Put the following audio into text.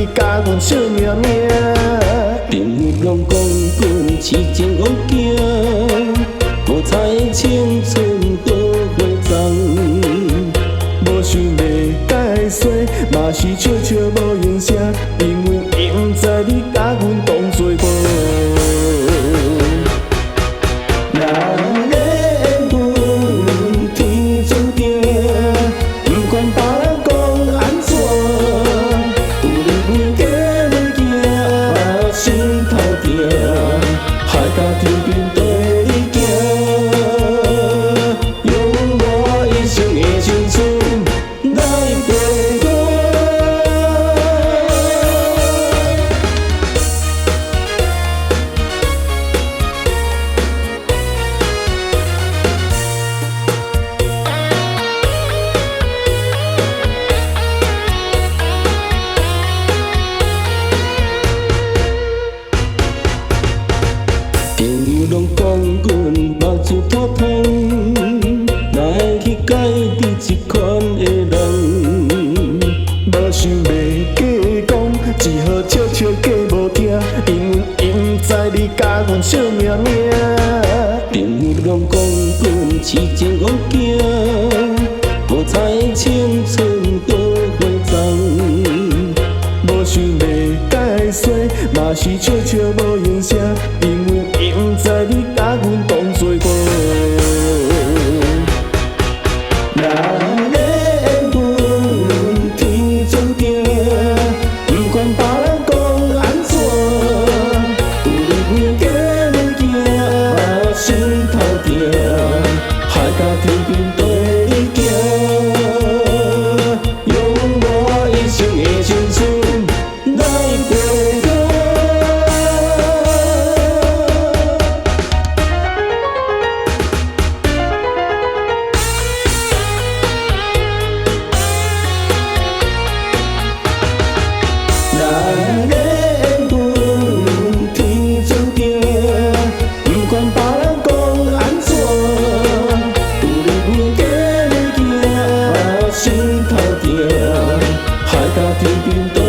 你甲阮惜命命。朋友拢讲阮痴情枉行，无彩的青春好花丛。无想要解释，嘛是笑笑无应声，因为不知你甲阮当作无。人的缘分天注定，不管别人讲安怎，有你陪家来行，我心头定，海角天边跟你行，用我一生的青春来陪伴。朋友拢讲阮目睭土通，哪会去解你这款的人？无想要假讲，只好笑笑假无听，因为不知你甲阮惜命命。朋友拢讲阮痴情枉行，无彩的青春好花丛。无想要解释，嘛是笑笑无应声，因为不知你甲阮当作无。人的缘分天注定，不管别人讲安怎，有你陪家来行，我心头定，海角天边跟你行，用我一生的青春来陪伴。人的缘分天注定，不管别人讲安怎，有你陪家来行，我心头定，海角天边。